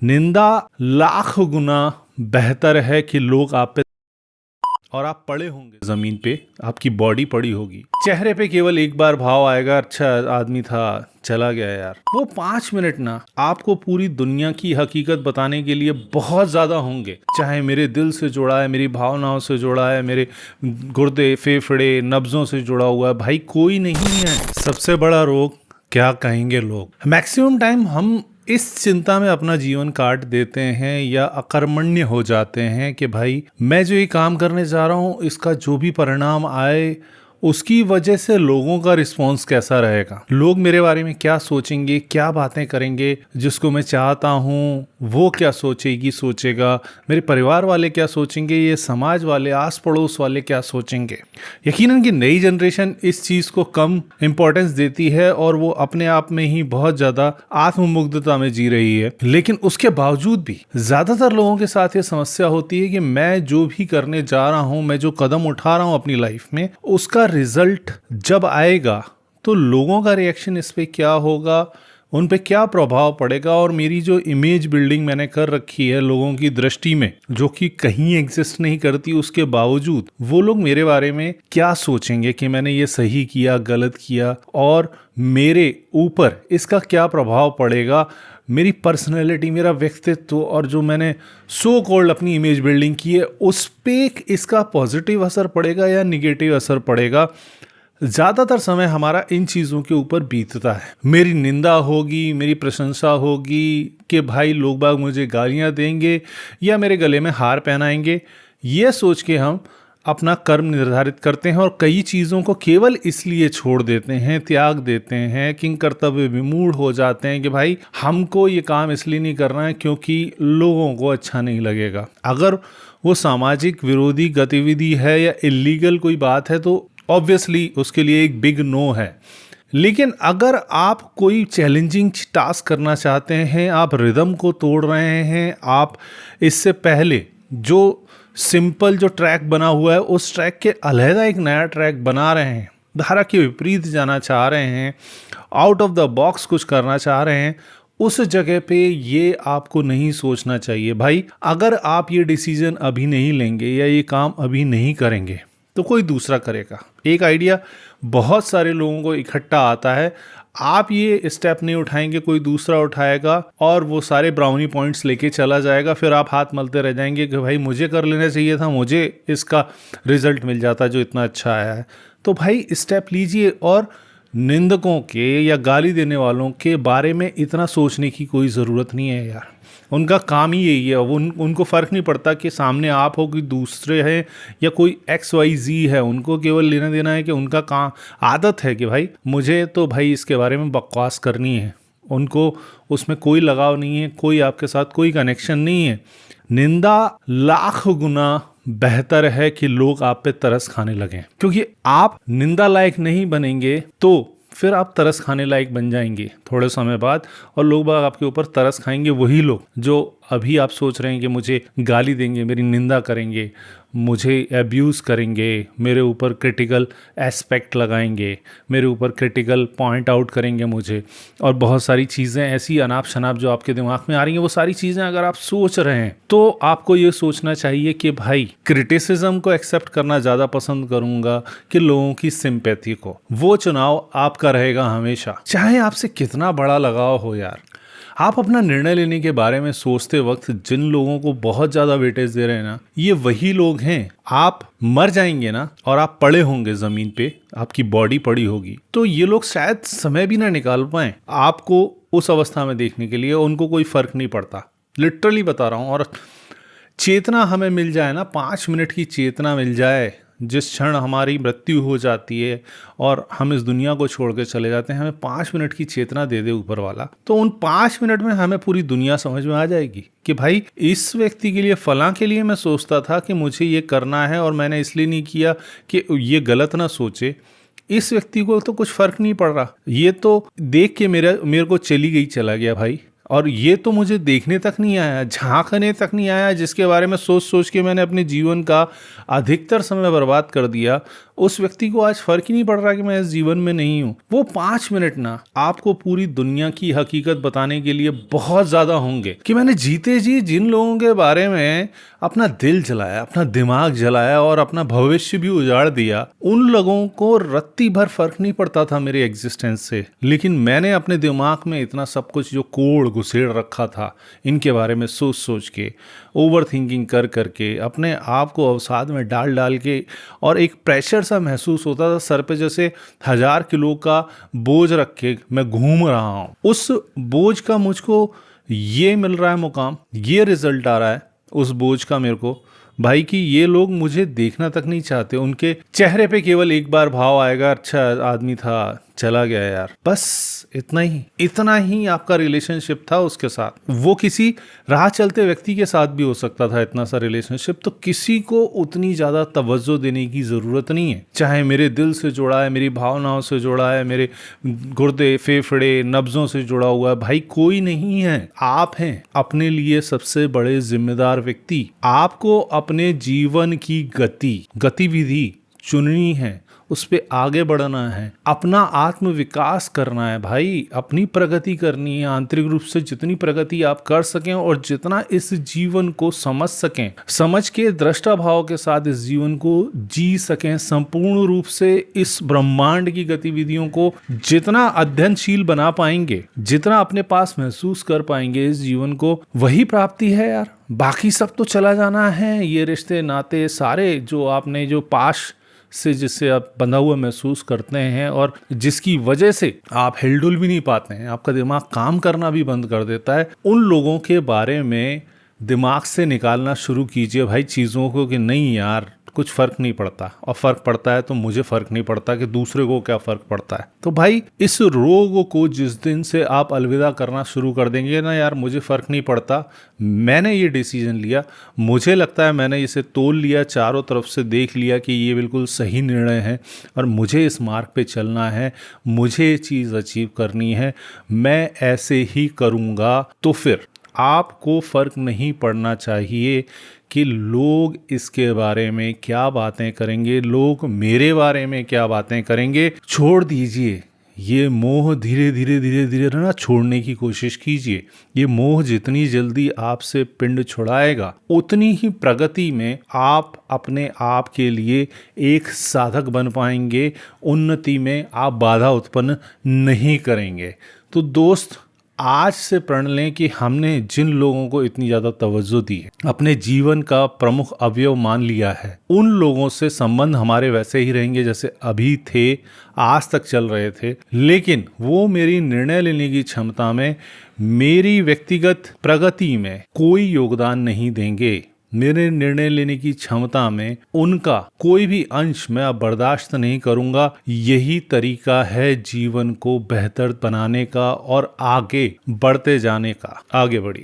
निंदा लाख गुना बेहतर है कि लोग आप पे और आप पड़े होंगे जमीन पे, आपकी बॉडी पड़ी होगी, चेहरे पे केवल एक बार भाव आएगा, अच्छा आदमी था चला गया यार। वो 5 मिनट ना आपको पूरी दुनिया की हकीकत बताने के लिए बहुत ज्यादा होंगे। चाहे मेरे दिल से जुड़ा है, मेरी भावनाओं से जुड़ा है, मेरे गुर्दे फेफड़े नब्जों से जुड़ा हुआ है, भाई कोई नहीं है। सबसे बड़ा रोग क्या कहेंगे लोग। मैक्सिमम टाइम हम इस चिंता में अपना जीवन काट देते हैं या अकर्मण्य हो जाते हैं कि भाई मैं जो ये काम करने जा रहा हूँ इसका जो भी परिणाम आए उसकी वजह से लोगों का रिस्पॉन्स कैसा रहेगा, लोग मेरे बारे में क्या सोचेंगे, क्या बातें करेंगे, जिसको मैं चाहता हूँ वो क्या सोचेगी सोचेगा, मेरे परिवार वाले क्या सोचेंगे, ये समाज वाले आस पड़ोस वाले क्या सोचेंगे। यकीनन कि नई जनरेशन इस चीज को कम इंपॉर्टेंस देती है और वो अपने आप में ही बहुत ज्यादा आत्ममुग्धता में जी रही है। लेकिन उसके बावजूद भी ज्यादातर लोगों के साथ ये समस्या होती है कि मैं जो भी करने जा रहा हूँ, मैं जो कदम उठा रहा हूँ अपनी लाइफ में, उसका रिजल्ट जब आएगा तो लोगों का रिएक्शन इस पे क्या होगा, उन पे क्या प्रभाव पड़ेगा, और मेरी जो इमेज बिल्डिंग मैंने कर रखी है लोगों की दृष्टि में जो कि कहीं एग्जिस्ट नहीं करती, उसके बावजूद वो लोग मेरे बारे में क्या सोचेंगे कि मैंने ये सही किया गलत किया, और मेरे ऊपर इसका क्या प्रभाव पड़ेगा, मेरी पर्सनैलिटी, मेरा व्यक्तित्व और जो मैंने सो कॉल्ड अपनी इमेज बिल्डिंग की है उस पे इसका पॉजिटिव असर पड़ेगा या निगेटिव असर पड़ेगा। ज्यादातर समय हमारा इन चीजों के ऊपर बीतता है। मेरी निंदा होगी, मेरी प्रशंसा होगी कि भाई लोग बाग मुझे गालियां देंगे या मेरे गले में हार पहनाएंगे, ये सोच के हम अपना कर्म निर्धारित करते हैं और कई चीज़ों को केवल इसलिए छोड़ देते हैं, त्याग देते हैं, किंग कर्तव्य विमूढ़ हो जाते हैं कि भाई हमको ये काम इसलिए नहीं करना है क्योंकि लोगों को अच्छा नहीं लगेगा। अगर वो सामाजिक विरोधी गतिविधि है या इलीगल कोई बात है तो ऑब्वियसली उसके लिए एक बिग नो है। लेकिन अगर आप कोई चैलेंजिंग टास्क करना चाहते हैं, आप रिदम को तोड़ रहे हैं, आप इससे पहले जो सिंपल जो ट्रैक बना हुआ है उस ट्रैक के अलहदा एक नया ट्रैक बना रहे हैं, धारा के विपरीत जाना चाह रहे हैं, आउट ऑफ द बॉक्स कुछ करना चाह रहे हैं, उस जगह पे ये आपको नहीं सोचना चाहिए भाई अगर आप ये डिसीजन अभी नहीं लेंगे या ये काम अभी नहीं करेंगे तो कोई दूसरा करेगा। एक आइडिया बहुत सारे लोगों को इकट्ठा आता है, आप ये स्टेप नहीं उठाएंगे कोई दूसरा उठाएगा और वो सारे ब्राउनी पॉइंट्स लेके चला जाएगा, फिर आप हाथ मलते रह जाएंगे कि भाई मुझे कर लेना चाहिए था, मुझे इसका रिजल्ट मिल जाता जो इतना अच्छा आया है। तो भाई स्टेप लीजिए और निंदकों के या गाली देने वालों के बारे में इतना सोचने की कोई ज़रूरत नहीं है यार। उनका काम ही यही है, उनको फ़र्क नहीं पड़ता कि सामने आप हो कि दूसरे हैं या कोई XYZ है, उनको केवल लेना देना है कि उनका काम आदत है कि भाई मुझे तो भाई इसके बारे में बकवास करनी है। उनको उसमें कोई लगाव नहीं है, कोई आपके साथ कोई कनेक्शन नहीं है। निंदा लाख गुना बेहतर है कि लोग आप पे तरस खाने लगें, क्योंकि आप निंदा लायक नहीं बनेंगे तो फिर आप तरस खाने लायक बन जाएंगे थोड़े समय बाद, और लोग बाग आपके ऊपर तरस खाएंगे। वही लोग जो अभी आप सोच रहे हैं कि मुझे गाली देंगे, मेरी निंदा करेंगे, मुझे एब्यूज़ करेंगे, मेरे ऊपर क्रिटिकल एस्पेक्ट लगाएंगे, मेरे ऊपर क्रिटिकल पॉइंट आउट करेंगे मुझे, और बहुत सारी चीज़ें ऐसी अनाप शनाप जो आपके दिमाग में आ रही हैं, वो सारी चीज़ें अगर आप सोच रहे हैं तो आपको ये सोचना चाहिए कि भाई क्रिटिसिज्म को एक्सेप्ट करना ज़्यादा पसंद करूँगा कि लोगों की सिंपैथी को। वो चुनाव आपका रहेगा हमेशा, चाहे आपसे कितना बड़ा लगाव हो यार। आप अपना निर्णय लेने के बारे में सोचते वक्त जिन लोगों को बहुत ज्यादा वेटेज दे रहे हैं ना, ये वही लोग हैं। आप मर जाएंगे ना और आप पड़े होंगे जमीन पे, आपकी बॉडी पड़ी होगी, तो ये लोग शायद समय भी ना निकाल पाए आपको उस अवस्था में देखने के लिए। उनको कोई फर्क नहीं पड़ता, लिटरली बता रहा हूँ। और चेतना हमें मिल जाए ना, 5 मिनट की चेतना मिल जाए, जिस क्षण हमारी मृत्यु हो जाती है और हम इस दुनिया को छोड़ के चले जाते हैं, हमें 5 मिनट की चेतना दे दे ऊपर वाला, तो उन 5 मिनट में हमें पूरी दुनिया समझ में आ जाएगी कि भाई इस व्यक्ति के लिए, फलां के लिए मैं सोचता था कि मुझे ये करना है और मैंने इसलिए नहीं किया कि ये गलत ना सोचे। इस व्यक्ति को तो कुछ फर्क नहीं पड़ रहा, ये तो देख के मेरे को चली गई चला गया भाई, और ये तो मुझे देखने तक नहीं आया, झांकने तक नहीं आया, जिसके बारे में सोच सोच के मैंने अपने जीवन का अधिकतर समय बर्बाद कर दिया, उस व्यक्ति को आज फर्क ही नहीं पड़ रहा कि मैं इस जीवन में नहीं हूं। वो 5 मिनट ना आपको पूरी दुनिया की हकीकत बताने के लिए बहुत ज्यादा होंगे कि मैंने जीते जी जिन लोगों के बारे में अपना दिल जलाया, अपना दिमाग जलाया और अपना भविष्य भी उजाड़ दिया, उन लोगों को रत्ती भर फर्क नहीं पड़ता था मेरे एग्जिस्टेंस से। लेकिन मैंने अपने दिमाग में इतना सब कुछ जो कोड़ घुसेड़ रखा था इनके बारे में सोच सोच के, ओवर थिंकिंग कर करके, अपने आप को अवसाद में डाल डाल के, और एक प्रेशर सा महसूस होता था सर पे, जैसे 1000 किलो का बोझ रख के मैं घूम रहा हूँ। उस बोझ का मुझको ये मिल रहा है मुकाम, ये रिजल्ट आ रहा है उस बोझ का मेरे को भाई कि ये लोग मुझे देखना तक नहीं चाहते। उनके चेहरे पे केवल एक बार भाव आएगा, अच्छा आदमी था, चला गया यार, बस इतना ही आपका रिलेशनशिप था उसके साथ। वो किसी राह चलते व्यक्ति के साथ भी हो सकता था इतना सा रिलेशनशिप। तो किसी को उतनी ज्यादा तवज्जो देने की जरूरत नहीं है। चाहे मेरे दिल से जुड़ा है, मेरी भावनाओं से जुड़ा है, मेरे गुर्दे, फेफड़े, नब्जों से जुड़ा हुआ है, भाई कोई नहीं है। आप हैं अपने लिए सबसे बड़े जिम्मेदार व्यक्ति। आपको अपने जीवन की गतिविधि चुननी है, उस पे आगे बढ़ना है, अपना आत्म विकास करना है भाई, अपनी प्रगति करनी है। आंतरिक रूप से जितनी प्रगति आप कर सकें और जितना इस जीवन को समझ सकें, समझ के दृष्टा भाव के साथ इस जीवन को जी सकें, संपूर्ण रूप से इस ब्रह्मांड की गतिविधियों को जितना अध्ययनशील बना पाएंगे, जितना अपने पास महसूस कर पाएंगे इस जीवन को, वही प्राप्ति है यार। बाकी सब तो चला जाना है। ये रिश्ते नाते सारे जो आपने जो पाश से जिससे आप बंधा हुआ महसूस करते हैं और जिसकी वजह से आप हिलडुल भी नहीं पाते हैं, आपका दिमाग काम करना भी बंद कर देता है, उन लोगों के बारे में दिमाग से निकालना शुरू कीजिए भाई चीज़ों को कि नहीं यार कुछ फर्क नहीं पड़ता, और फर्क पड़ता है तो मुझे फर्क नहीं पड़ता कि दूसरे को क्या फर्क पड़ता है। तो भाई इस रोग को जिस दिन से आप अलविदा करना शुरू कर देंगे ना, यार मुझे फर्क नहीं पड़ता, मैंने ये डिसीजन लिया, मुझे लगता है मैंने इसे तोल लिया, चारों तरफ से देख लिया कि ये बिल्कुल सही निर्णय है और मुझे इस मार्ग पे चलना है, मुझे ये चीज़ अचीव करनी है, मैं ऐसे ही करूँगा, तो फिर आपको फर्क नहीं पड़ना चाहिए कि लोग इसके बारे में क्या बातें करेंगे, लोग मेरे बारे में क्या बातें करेंगे। छोड़ दीजिए ये मोह, धीरे धीरे ना छोड़ने की कोशिश कीजिए। ये मोह जितनी जल्दी आपसे पिंड छुड़ाएगा उतनी ही प्रगति में आप अपने आप के लिए एक साधक बन पाएंगे, उन्नति में आप बाधा उत्पन्न नहीं करेंगे। तो दोस्त आज से प्रण लें कि हमने जिन लोगों को इतनी ज़्यादा तवज्जो दी है, अपने जीवन का प्रमुख अवयव मान लिया है, उन लोगों से संबंध हमारे वैसे ही रहेंगे जैसे अभी थे, आज तक चल रहे थे। लेकिन वो मेरी निर्णय लेने की क्षमता में, मेरी व्यक्तिगत प्रगति में कोई योगदान नहीं देंगे। मेरे निर्णय लेने की क्षमता में उनका कोई भी अंश मैं अब बर्दाश्त नहीं करूंगा। यही तरीका है जीवन को बेहतर बनाने का और आगे बढ़ते जाने का। आगे बढ़िए।